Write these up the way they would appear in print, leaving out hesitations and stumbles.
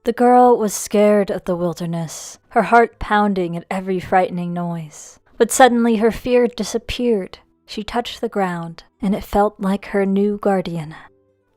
The girl was scared of the wilderness, her heart pounding at every frightening noise. But suddenly her fear disappeared. She touched the ground, and it felt like her new guardian.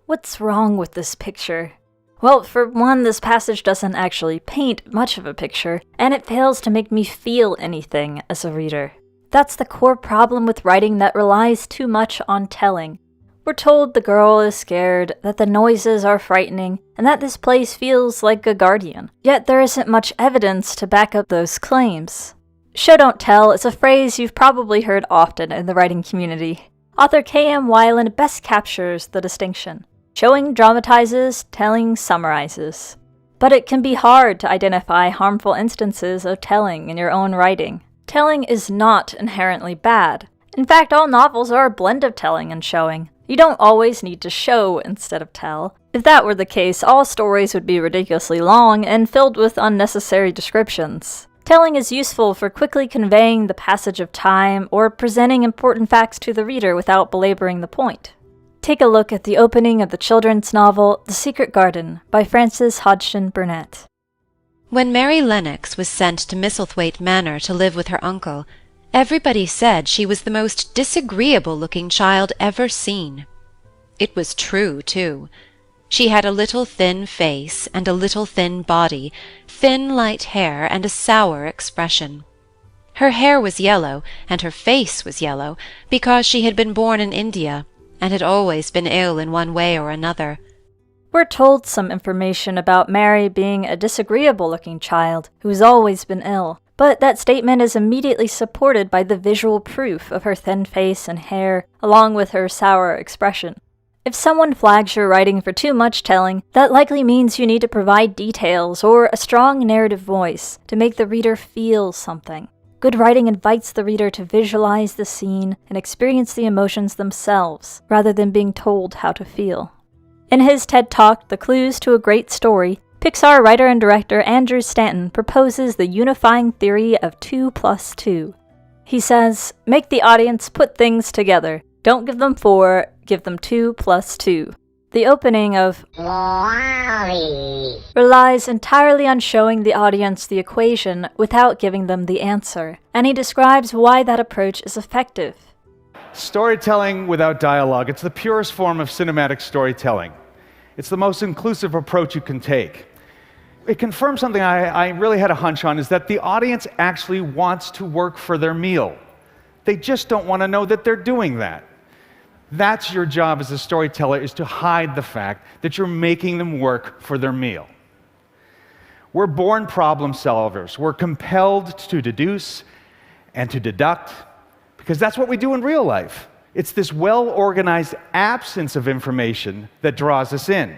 What's wrong with this picture? Well, for one, this passage doesn't actually paint much of a picture, and it fails to make me feel anything as a reader. That's the core problem with writing that relies too much on telling. We're told the girl is scared, that the noises are frightening, and that this place feels like a guardian. Yet there isn't much evidence to back up those claims. Show don't tell is a phrase you've probably heard often in the writing community. Author K.M. Weiland best captures the distinction. Showing dramatizes, telling summarizes. But it can be hard to identify harmful instances of telling in your own writing. Telling is not inherently bad. In fact, all novels are a blend of telling and showing. You don't always need to show instead of tell. If that were the case, all stories would be ridiculously long and filled with unnecessary descriptions. Telling is useful for quickly conveying the passage of time or presenting important facts to the reader without belaboring the point. Take a look at the opening of the children's novel The Secret Garden by Frances Hodgson Burnett. When Mary Lennox was sent to Misselthwaite Manor to live with her uncle, everybody said she was the most disagreeable-looking child ever seen. It was true, too. She had a little thin face and a little thin body, thin light hair and a sour expression. Her hair was yellow, and her face was yellow, because she had been born in India, and had always been ill in one way or another. We're told some information about Mary being a disagreeable-looking child who's always been ill. But that statement is immediately supported by the visual proof of her thin face and hair, along with her sour expression. If someone flags your writing for too much telling, that likely means you need to provide details or a strong narrative voice to make the reader feel something. Good writing invites the reader to visualize the scene and experience the emotions themselves, rather than being told how to feel. In his TED Talk, The Clues to a Great Story, Pixar writer and director Andrew Stanton proposes the unifying theory of 2 + 2. He says, make the audience put things together. Don't give them 4, give them 2 + 2. The opening of WALL-E relies entirely on showing the audience the equation without giving them the answer, and he describes why that approach is effective. Storytelling without dialogue, it's the purest form of cinematic storytelling. It's the most inclusive approach you can take. It confirms something I really had a hunch on, is that the audience actually wants to work for their meal. They just don't want to know that they're doing that. That's your job as a storyteller, is to hide the fact that you're making them work for their meal. We're born problem solvers. We're compelled to deduce and to deduct, because that's what we do in real life. It's this well-organized absence of information that draws us in.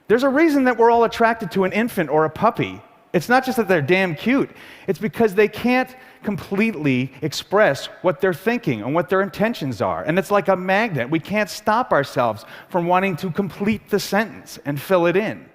There's a reason that we're all attracted to an infant or a puppy. It's not just that they're damn cute. It's because they can't completely express what they're thinking and what their intentions are. And it's like a magnet. We can't stop ourselves from wanting to complete the sentence and fill it in.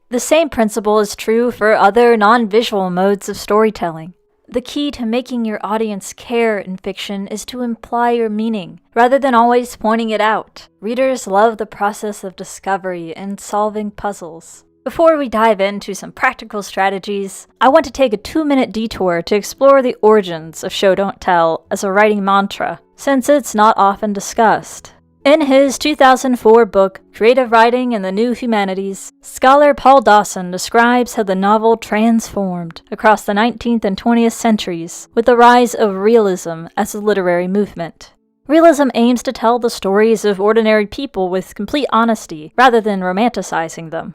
The same principle is true for other non-visual modes of storytelling. The key to making your audience care in fiction is to imply your meaning, rather than always pointing it out. Readers love the process of discovery and solving puzzles. Before we dive into some practical strategies, I want to take a 2-minute detour to explore the origins of Show Don't Tell as a writing mantra, since it's not often discussed. In his 2004 book, Creative Writing and the New Humanities, scholar Paul Dawson describes how the novel transformed across the 19th and 20th centuries with the rise of realism as a literary movement. Realism aims to tell the stories of ordinary people with complete honesty, rather than romanticizing them.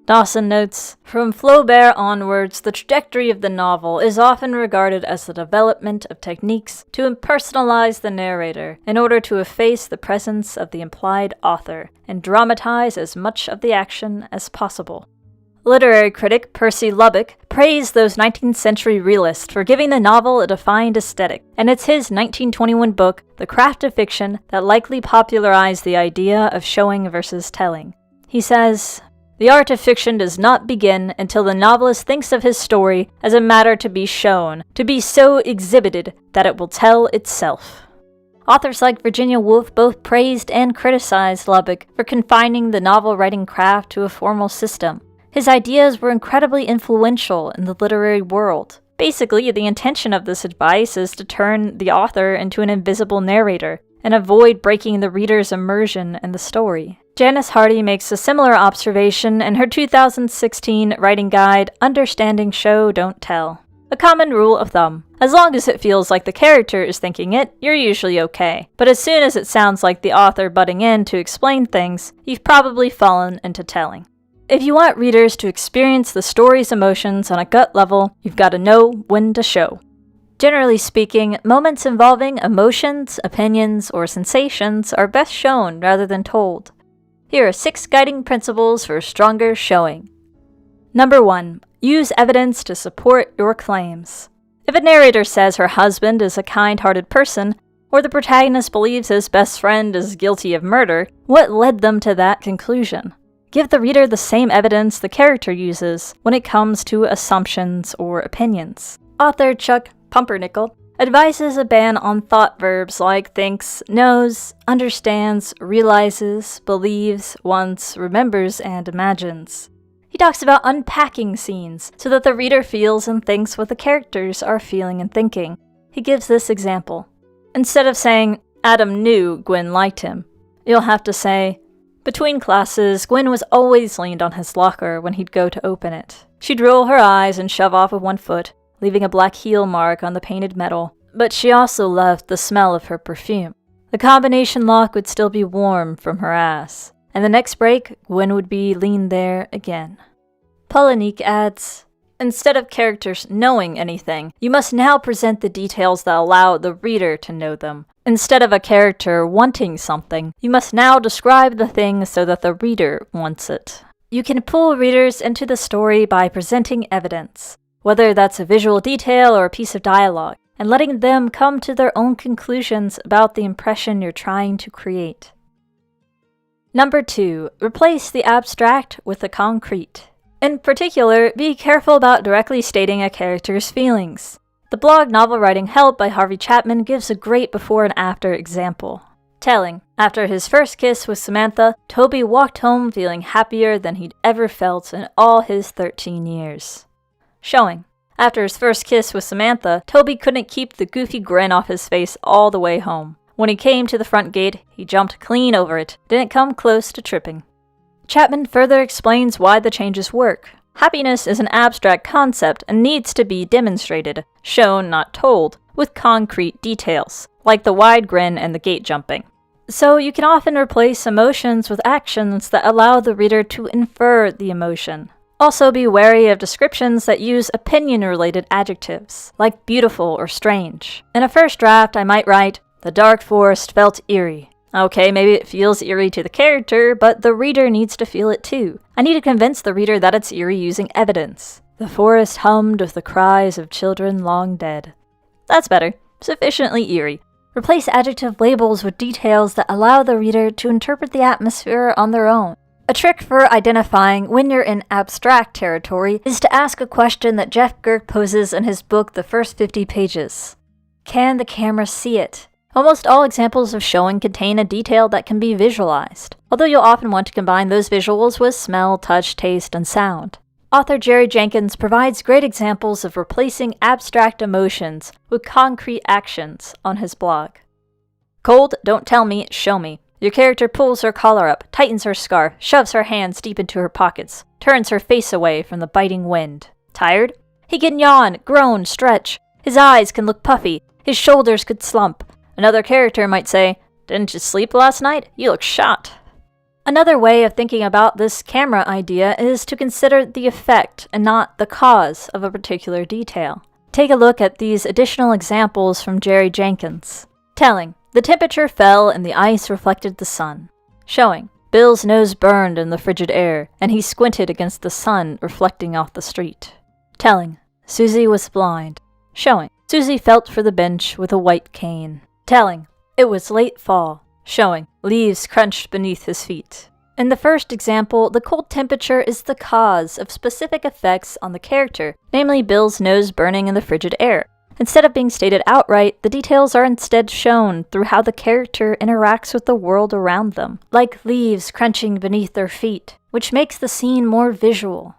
Dawson notes, from Flaubert onwards, the trajectory of the novel is often regarded as the development of techniques to impersonalize the narrator in order to efface the presence of the implied author and dramatize as much of the action as possible. Literary critic Percy Lubbock praised those 19th century realists for giving the novel a defined aesthetic, and it's his 1921 book, The Craft of Fiction, that likely popularized the idea of showing versus telling. He says, the art of fiction does not begin until the novelist thinks of his story as a matter to be shown, to be so exhibited that it will tell itself. Authors like Virginia Woolf both praised and criticized Lubbock for confining the novel-writing craft to a formal system. His ideas were incredibly influential in the literary world. Basically, the intention of this advice is to turn the author into an invisible narrator and avoid breaking the reader's immersion in the story. Janice Hardy makes a similar observation in her 2016 writing guide, Understanding Show, Don't Tell. A common rule of thumb: as long as it feels like the character is thinking it, you're usually okay. But as soon as it sounds like the author butting in to explain things, you've probably fallen into telling. If you want readers to experience the story's emotions on a gut level, you've got to know when to show. Generally speaking, moments involving emotions, opinions, or sensations are best shown rather than told. Here are 6 guiding principles for stronger showing. Number 1. Use evidence to support your claims. If a narrator says her husband is a kind-hearted person, or the protagonist believes his best friend is guilty of murder, what led them to that conclusion? Give the reader the same evidence the character uses when it comes to assumptions or opinions. Author Chuck Pumpernickel advises a ban on thought verbs like thinks, knows, understands, realizes, believes, wants, remembers, and imagines. He talks about unpacking scenes so that the reader feels and thinks what the characters are feeling and thinking. He gives this example. Instead of saying, Adam knew Gwen liked him, you'll have to say, between classes, Gwen was always leaned on his locker when he'd go to open it. She'd roll her eyes and shove off with one foot, leaving a black heel mark on the painted metal, but she also loved the smell of her perfume. The combination lock would still be warm from her ass, and the next break, Gwen would be leaned there again. Polinique adds, instead of characters knowing anything, you must now present the details that allow the reader to know them. Instead of a character wanting something, you must now describe the thing so that the reader wants it. You can pull readers into the story by presenting evidence, whether that's a visual detail or a piece of dialogue, and letting them come to their own conclusions about the impression you're trying to create. Number 2. Replace the abstract with the concrete. In particular, be careful about directly stating a character's feelings. The blog Novel Writing Help by Harvey Chapman gives a great before and after example. Telling, after his first kiss with Samantha, Toby walked home feeling happier than he'd ever felt in all his 13 years. Showing, after his first kiss with Samantha, Toby couldn't keep the goofy grin off his face all the way home. When he came to the front gate, he jumped clean over it, didn't come close to tripping. Chapman further explains why the changes work. Happiness is an abstract concept and needs to be demonstrated, shown, not told, with concrete details, like the wide grin and the gate jumping. So you can often replace emotions with actions that allow the reader to infer the emotion. Also be wary of descriptions that use opinion-related adjectives, like beautiful or strange. In a first draft, I might write, the dark forest felt eerie. Okay, maybe it feels eerie to the character, but the reader needs to feel it too. I need to convince the reader that it's eerie using evidence. The forest hummed with the cries of children long dead. That's better. Sufficiently eerie. Replace adjective labels with details that allow the reader to interpret the atmosphere on their own. A trick for identifying when you're in abstract territory is to ask a question that Jeff Gerke poses in his book The First 50 Pages. Can the camera see it? Almost all examples of showing contain a detail that can be visualized, although you'll often want to combine those visuals with smell, touch, taste, and sound. Author Jerry Jenkins provides great examples of replacing abstract emotions with concrete actions on his blog. Cold, don't tell me, show me. Your character pulls her collar up, tightens her scarf, shoves her hands deep into her pockets, turns her face away from the biting wind. Tired? He can yawn, groan, stretch. His eyes can look puffy. His shoulders could slump. Another character might say, didn't you sleep last night? You look shot. Another way of thinking about this camera idea is to consider the effect and not the cause of a particular detail. Take a look at these additional examples from Jerry Jenkins. Telling, the temperature fell and the ice reflected the sun. Showing, Bill's nose burned in the frigid air, and he squinted against the sun reflecting off the street. Telling, Susie was blind. Showing, Susie felt for the bench with a white cane. Telling, it was late fall. Showing, leaves crunched beneath his feet. In the first example, the cold temperature is the cause of specific effects on the character, namely Bill's nose burning in the frigid air. Instead of being stated outright, the details are instead shown through how the character interacts with the world around them, like leaves crunching beneath their feet, which makes the scene more visual.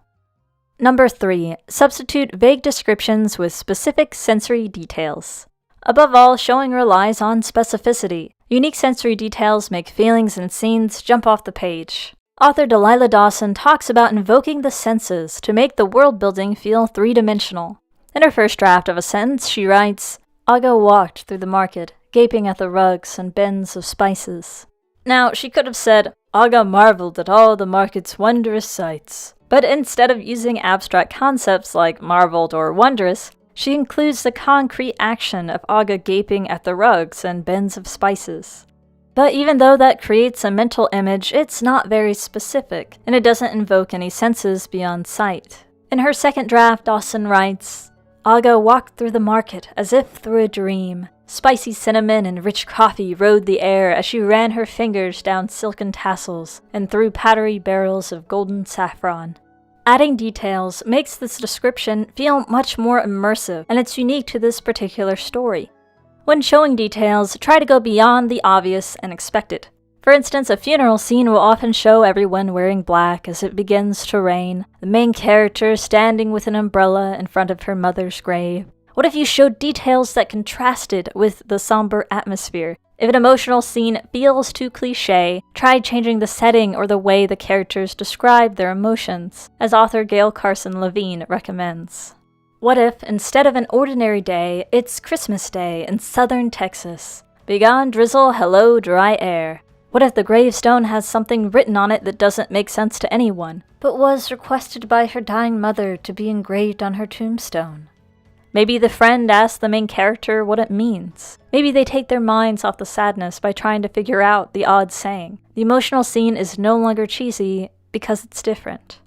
Number 3. Substitute vague descriptions with specific sensory details. Above all, showing relies on specificity. Unique sensory details make feelings and scenes jump off the page. Author Delilah Dawson talks about invoking the senses to make the world building feel three-dimensional. In her first draft of a sentence, she writes, Aga walked through the market, gaping at the rugs and bins of spices. Now, she could have said, Aga marveled at all the market's wondrous sights. But instead of using abstract concepts like marveled or wondrous, she includes the concrete action of Aga gaping at the rugs and bins of spices. But even though that creates a mental image, it's not very specific, and it doesn't invoke any senses beyond sight. In her second draft, Dawson writes, Aga walked through the market as if through a dream. Spicy cinnamon and rich coffee rode the air as she ran her fingers down silken tassels and through powdery barrels of golden saffron. Adding details makes this description feel much more immersive, and it's unique to this particular story. When showing details, try to go beyond the obvious and expected. For instance, a funeral scene will often show everyone wearing black as it begins to rain, the main character standing with an umbrella in front of her mother's grave. What if you showed details that contrasted with the somber atmosphere? If an emotional scene feels too cliché, try changing the setting or the way the characters describe their emotions, as author Gail Carson Levine recommends. What if, instead of an ordinary day, it's Christmas Day in southern Texas? Begone drizzle, hello dry air. What if the gravestone has something written on it that doesn't make sense to anyone, but was requested by her dying mother to be engraved on her tombstone? Maybe the friend asks the main character what it means. Maybe they take their minds off the sadness by trying to figure out the odd saying. The emotional scene is no longer cheesy because it's different.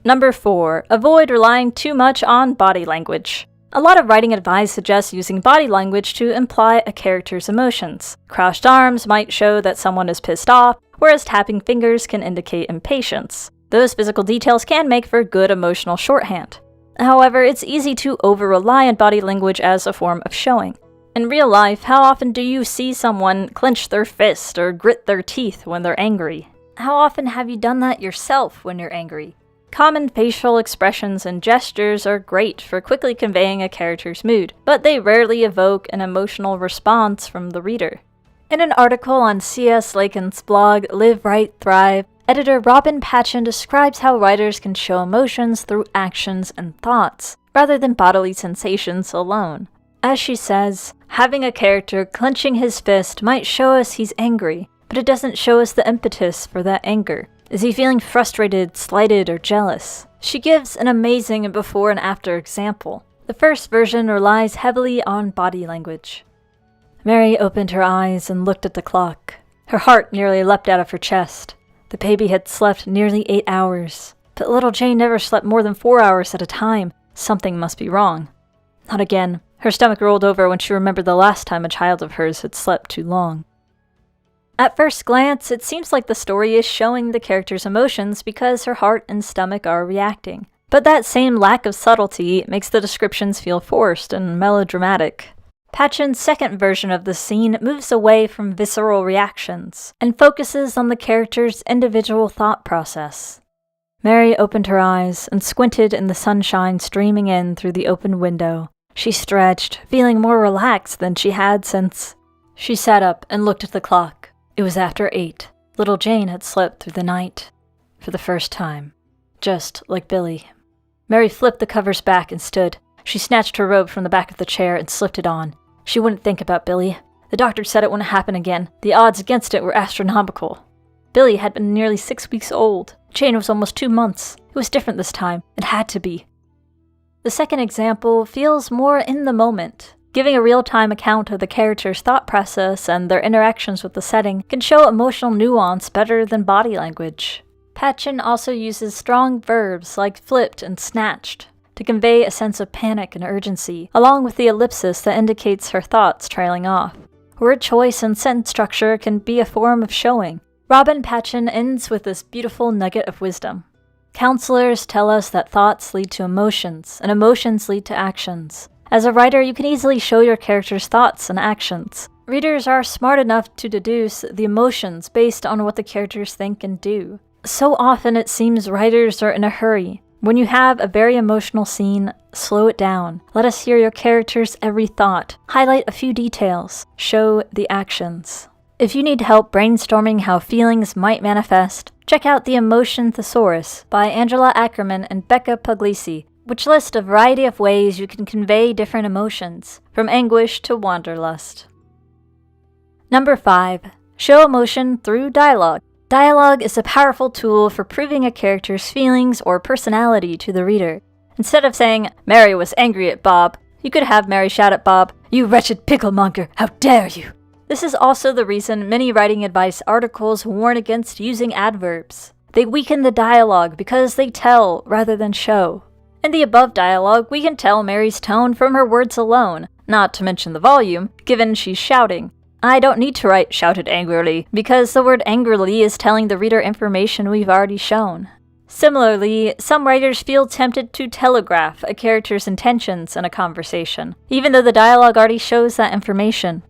Number 4. Avoid relying too much on body language. A lot of writing advice suggests using body language to imply a character's emotions. Crossed arms might show that someone is pissed off, whereas tapping fingers can indicate impatience. Those physical details can make for good emotional shorthand. However, it's easy to over-rely on body language as a form of showing. In real life, how often do you see someone clench their fist or grit their teeth when they're angry? How often have you done that yourself when you're angry? Common facial expressions and gestures are great for quickly conveying a character's mood, but they rarely evoke an emotional response from the reader. In an article on C.S. Lakin's blog, Live, Write, Thrive, editor Robin Patchen describes how writers can show emotions through actions and thoughts, rather than bodily sensations alone. As she says, having a character clenching his fist might show us he's angry, but it doesn't show us the impetus for that anger. Is he feeling frustrated, slighted, or jealous? She gives an amazing before and after example. The first version relies heavily on body language. Mary opened her eyes and looked at the clock. Her heart nearly leapt out of her chest. The baby had slept nearly 8 hours, but little Jane never slept more than 4 hours at a time. Something must be wrong. Not again. Her stomach rolled over when she remembered the last time a child of hers had slept too long. At first glance, it seems like the story is showing the character's emotions because her heart and stomach are reacting. But that same lack of subtlety makes the descriptions feel forced and melodramatic. Patchen's second version of the scene moves away from visceral reactions and focuses on the character's individual thought process. Mary opened her eyes and squinted in the sunshine streaming in through the open window. She stretched, feeling more relaxed than she had since. She sat up and looked at the clock. It was after 8. Little Jane had slept through the night. For the first time. Just like Billy. Mary flipped the covers back and stood. She snatched her robe from the back of the chair and slipped it on. She wouldn't think about Billy. The doctor said it wouldn't happen again. The odds against it were astronomical. Billy had been nearly 6 weeks old. Jane was almost 2 months. It was different this time. It had to be. The second example feels more in the moment. Giving a real-time account of the character's thought process and their interactions with the setting can show emotional nuance better than body language. Patchen also uses strong verbs like flipped and snatched to convey a sense of panic and urgency, along with the ellipsis that indicates her thoughts trailing off. Word choice and sentence structure can be a form of showing. Robin Patchen ends with this beautiful nugget of wisdom. Counselors tell us that thoughts lead to emotions, and emotions lead to actions. As a writer, you can easily show your character's thoughts and actions. Readers are smart enough to deduce the emotions based on what the characters think and do. So often it seems writers are in a hurry. When you have a very emotional scene, slow it down. Let us hear your character's every thought. Highlight a few details. Show the actions. If you need help brainstorming how feelings might manifest, check out The Emotion Thesaurus by Angela Ackerman and Becca Puglisi, which lists a variety of ways you can convey different emotions, from anguish to wanderlust. Number 5. Show emotion through dialogue. Dialogue is a powerful tool for proving a character's feelings or personality to the reader. Instead of saying, "Mary was angry at Bob," you could have Mary shout at Bob, "You wretched picklemonger, how dare you!" This is also the reason many writing advice articles warn against using adverbs. They weaken the dialogue because they tell rather than show. In the above dialogue, we can tell Mary's tone from her words alone, not to mention the volume, given she's shouting. I don't need to write "shouted angrily," because the word angrily is telling the reader information we've already shown. Similarly, some writers feel tempted to telegraph a character's intentions in a conversation, even though the dialogue already shows that information.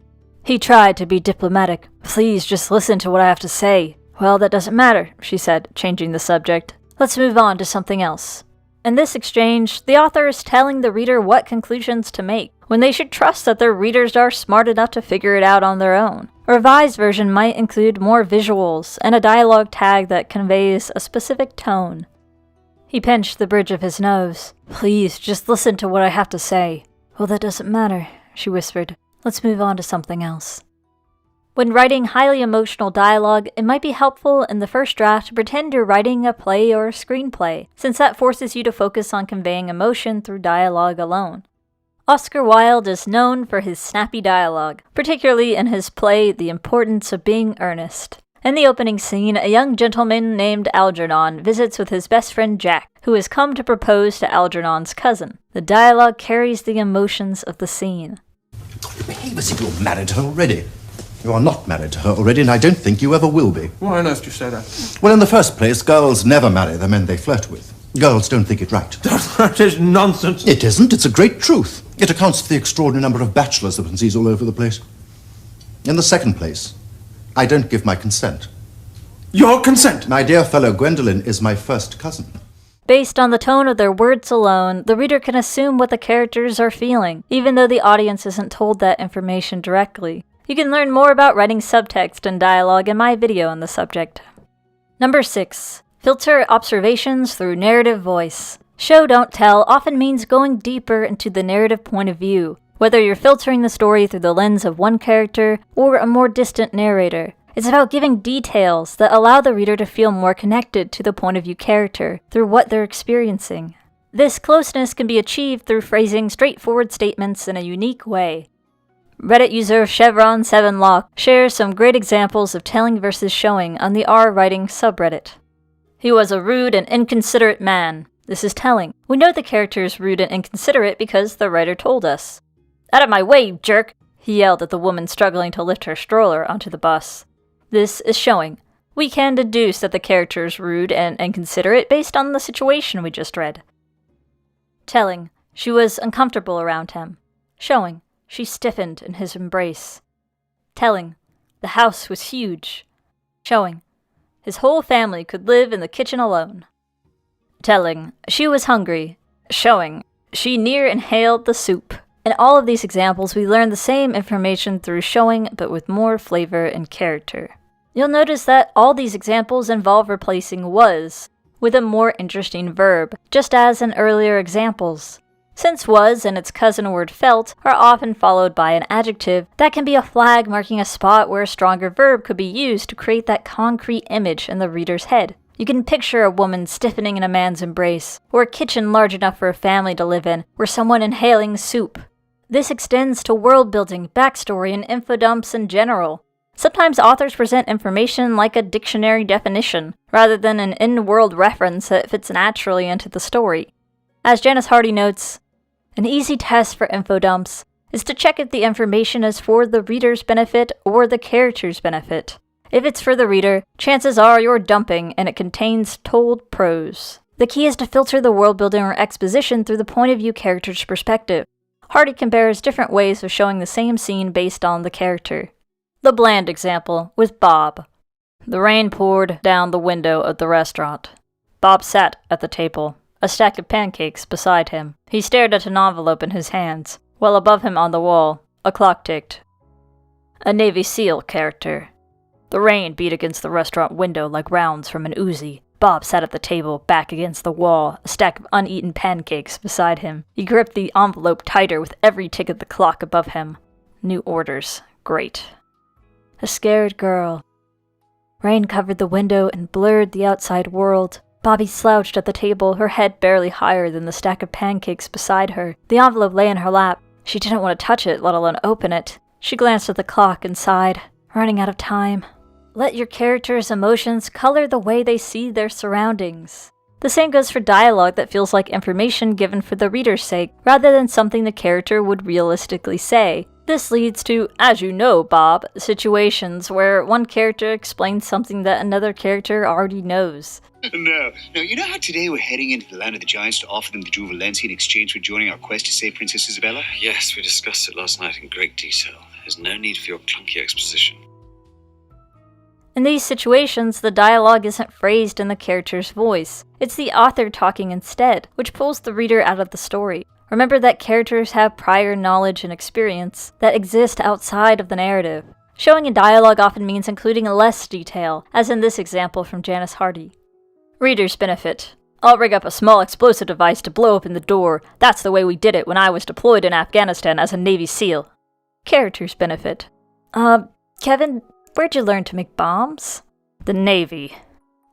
"He tried to be diplomatic. Please just listen to what I have to say." "Well, that doesn't matter," she said, changing the subject. "Let's move on to something else." In this exchange, the author is telling the reader what conclusions to make, when they should trust that their readers are smart enough to figure it out on their own. A revised version might include more visuals and a dialogue tag that conveys a specific tone. He pinched the bridge of his nose. "Please, just listen to what I have to say." "Well, that doesn't matter," she whispered. "Let's move on to something else." When writing highly emotional dialogue, it might be helpful in the first draft to pretend you're writing a play or a screenplay, since that forces you to focus on conveying emotion through dialogue alone. Oscar Wilde is known for his snappy dialogue, particularly in his play The Importance of Being Earnest. In the opening scene, a young gentleman named Algernon visits with his best friend Jack, who has come to propose to Algernon's cousin. The dialogue carries the emotions of the scene. Behave as if you're married to her already. You are not married to her already, and I don't think you ever will be. Why on earth do you say that? Well, in the first place, girls never marry the men they flirt with. Girls don't think it right. That is nonsense. It isn't. It's a great truth. It accounts for the extraordinary number of bachelors that one sees all over the place. In the second place, I don't give my consent. Your consent? My dear fellow Gwendolen is my first cousin. Based on the tone of their words alone, the reader can assume what the characters are feeling, even though the audience isn't told that information directly. You can learn more about writing subtext and dialogue in my video on the subject. Number 6. Filter observations through narrative voice. Show don't tell often means going deeper into the narrative point of view, whether you're filtering the story through the lens of one character or a more distant narrator. It's about giving details that allow the reader to feel more connected to the point of view character through what they're experiencing. This closeness can be achieved through phrasing straightforward statements in a unique way. Reddit user Chevron7Lock shares some great examples of telling versus showing on the R-Writing subreddit. "He was a rude and inconsiderate man." This is telling. We know the character is rude and inconsiderate because the writer told us. "Out of my way, you jerk!" he yelled at the woman struggling to lift her stroller onto the bus. This is showing. We can deduce that the character is rude and inconsiderate based on the situation we just read. Telling. She was uncomfortable around him. Showing. She stiffened in his embrace. Telling. The house was huge. Showing. His whole family could live in the kitchen alone. Telling. She was hungry. Showing. She near inhaled the soup. In all of these examples, we learn the same information through showing, but with more flavor and character. You'll notice that all these examples involve replacing was with a more interesting verb, just as in earlier examples. Since was and its cousin word felt are often followed by an adjective, that can be a flag marking a spot where a stronger verb could be used to create that concrete image in the reader's head. You can picture a woman stiffening in a man's embrace, or a kitchen large enough for a family to live in, or someone inhaling soup. This extends to world building, backstory, and info dumps in general. Sometimes authors present information like a dictionary definition, rather than an in-world reference that fits naturally into the story. As Janice Hardy notes, an easy test for info dumps is to check if the information is for the reader's benefit or the character's benefit. If it's for the reader, chances are you're dumping and it contains told prose. The key is to filter the world building or exposition through the point of view character's perspective. Hardy compares different ways of showing the same scene based on the character. The bland example with Bob. The rain poured down the window of the restaurant. Bob sat at the table. a stack of pancakes beside him. He stared at an envelope in his hands, while above him on the wall, a clock ticked. A Navy SEAL character. The rain beat against the restaurant window like rounds from an Uzi. Bob sat at the table, back against the wall, a stack of uneaten pancakes beside him. He gripped the envelope tighter with every tick of the clock above him. New orders. Great. A scared girl. Rain covered the window and blurred the outside world. Bobby slouched at the table, her head barely higher than the stack of pancakes beside her. The envelope lay in her lap. She didn't want to touch it, let alone open it. She glanced at the clock and sighed, running out of time. Let your characters' emotions color the way they see their surroundings. The same goes for dialogue that feels like information given for the reader's sake, rather than something the character would realistically say. This leads to, as you know, Bob, situations where one character explains something that another character already knows. No, you know how today we're heading into the land of the giants to offer them the Jewel Valencia in exchange for joining our quest to save Princess Isabella? Yes, we discussed it last night in great detail. There's no need for your clunky exposition. In these situations, the dialogue isn't phrased in the character's voice. It's the author talking instead, which pulls the reader out of the story. Remember that characters have prior knowledge and experience that exist outside of the narrative. Showing in dialogue often means including less detail, as in this example from Janice Hardy. Reader's benefit. I'll rig up a small explosive device to blow open the door. That's the way we did it when I was deployed in Afghanistan as a Navy SEAL. Character's benefit. Kevin, where'd you learn to make bombs? The Navy.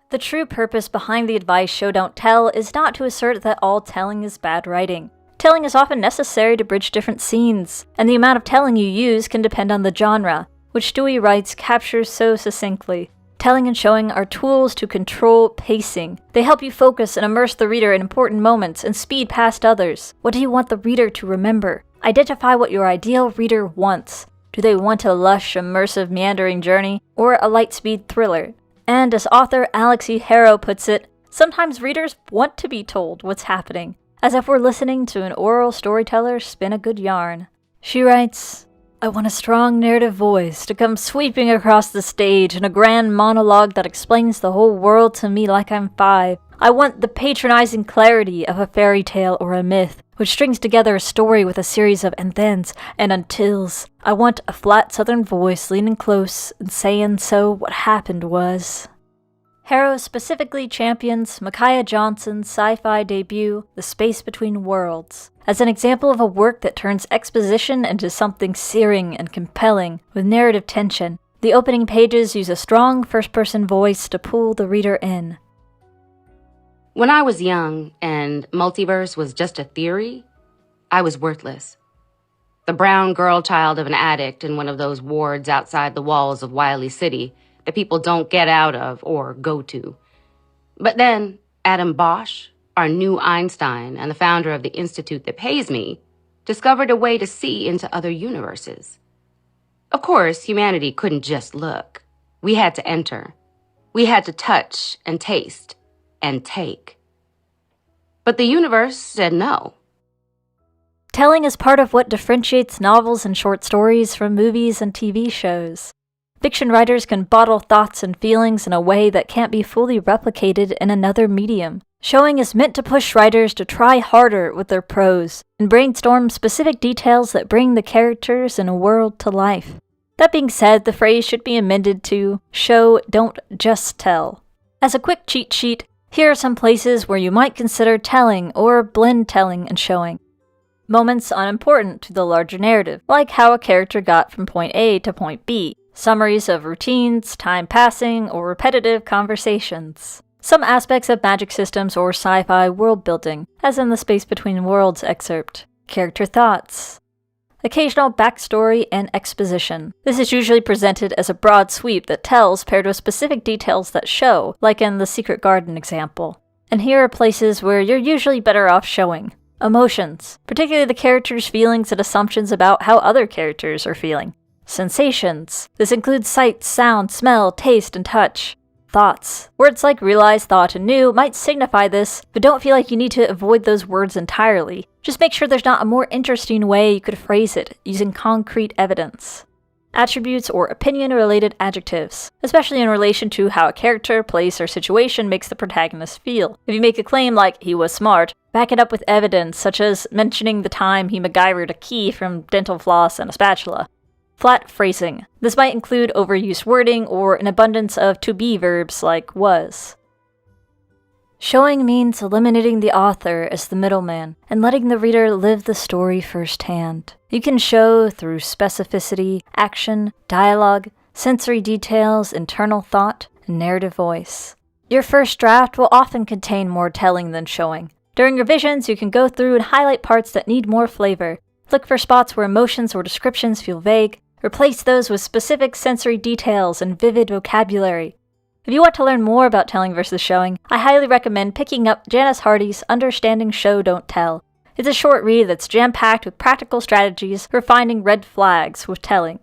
The true purpose behind the advice show don't tell is not to assert that all telling is bad writing. Telling is often necessary to bridge different scenes, and the amount of telling you use can depend on the genre, which Dewey writes captures so succinctly. Telling and showing are tools to control pacing. They help you focus and immerse the reader in important moments and speed past others. What do you want the reader to remember? Identify what your ideal reader wants. Do they want a lush, immersive, meandering journey, or a light-speed thriller? And as author Alex E. Harrow puts it, sometimes readers want to be told what's happening, as if we're listening to an oral storyteller spin a good yarn. She writes, I want a strong narrative voice to come sweeping across the stage in a grand monologue that explains the whole world to me like I'm 5. I want the patronizing clarity of a fairy tale or a myth, which strings together a story with a series of and thens and untils. I want a flat southern voice leaning close and saying so what happened was. Harrow specifically champions Micaiah Johnson's sci-fi debut, The Space Between Worlds, as an example of a work that turns exposition into something searing and compelling with narrative tension. The opening pages use a strong first-person voice to pull the reader in. When I was young and multiverse was just a theory, I was worthless. The brown girl child of an addict in one of those wards outside the walls of Wiley City that people don't get out of or go to. But then Adam Bosch, our new Einstein and the founder of the institute that pays me, discovered a way to see into other universes. Of course, humanity couldn't just look. We had to enter. We had to touch and taste and take. But the universe said no. Telling is part of what differentiates novels and short stories from movies and TV shows. Fiction writers can bottle thoughts and feelings in a way that can't be fully replicated in another medium. Showing is meant to push writers to try harder with their prose and brainstorm specific details that bring the characters and a world to life. That being said, the phrase should be amended to show, don't just tell. As a quick cheat sheet, here are some places where you might consider telling or blend telling and showing. Moments unimportant to the larger narrative, like how a character got from point A to point B. Summaries of routines, time passing, or repetitive conversations. Some aspects of magic systems or sci-fi world building, as in the Space Between Worlds excerpt. Character thoughts. Occasional backstory and exposition. This is usually presented as a broad sweep that tells paired with specific details that show, like in the Secret Garden example. And here are places where you're usually better off showing. Emotions, particularly the characters' feelings and assumptions about how other characters are feeling. Sensations. This includes sight, sound, smell, taste, and touch. Thoughts. Words like realize, thought, and knew might signify this, but don't feel like you need to avoid those words entirely. Just make sure there's not a more interesting way you could phrase it, using concrete evidence. attributes, or opinion-related adjectives, especially in relation to how a character, place, or situation makes the protagonist feel. If you make a claim like, "he was smart," back it up with evidence, such as mentioning the time he MacGyvered a key from dental floss and a spatula. Flat phrasing. This might include overused wording or an abundance of to-be verbs like was. Showing means eliminating the author as the middleman and letting the reader live the story firsthand. You can show through specificity, action, dialogue, sensory details, internal thought, and narrative voice. Your first draft will often contain more telling than showing. During revisions, you can go through and highlight parts that need more flavor. Look for spots where emotions or descriptions feel vague. Replace those with specific sensory details and vivid vocabulary. If you want to learn more about telling versus showing, I highly recommend picking up Janice Hardy's Understanding Show Don't Tell. It's a short read that's jam-packed with practical strategies for finding red flags with telling.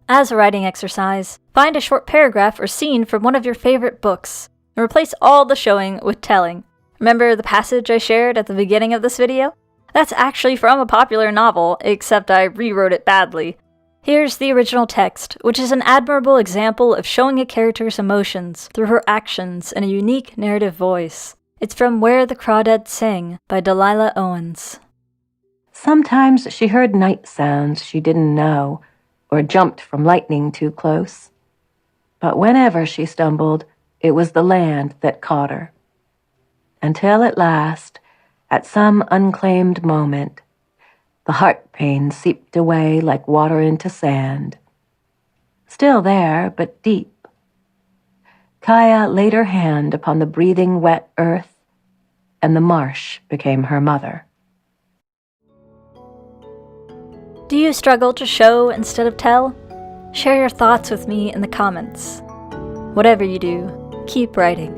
As a writing exercise, find a short paragraph or scene from one of your favorite books, and replace all the showing with telling. Remember the passage I shared at the beginning of this video? That's actually from a popular novel, except I rewrote it badly. Here's the original text, which is an admirable example of showing a character's emotions through her actions in a unique narrative voice. It's from Where the Crawdads Sing by Delilah Owens. Sometimes she heard night sounds she didn't know, or jumped from lightning too close. But whenever she stumbled, it was the land that caught her. Until at last, at some unclaimed moment, the heart pain seeped away like water into sand. Still there, but deep. Kaya laid her hand upon the breathing wet earth, and the marsh became her mother. Do you struggle to show instead of tell? Share your thoughts with me in the comments. Whatever you do, keep writing.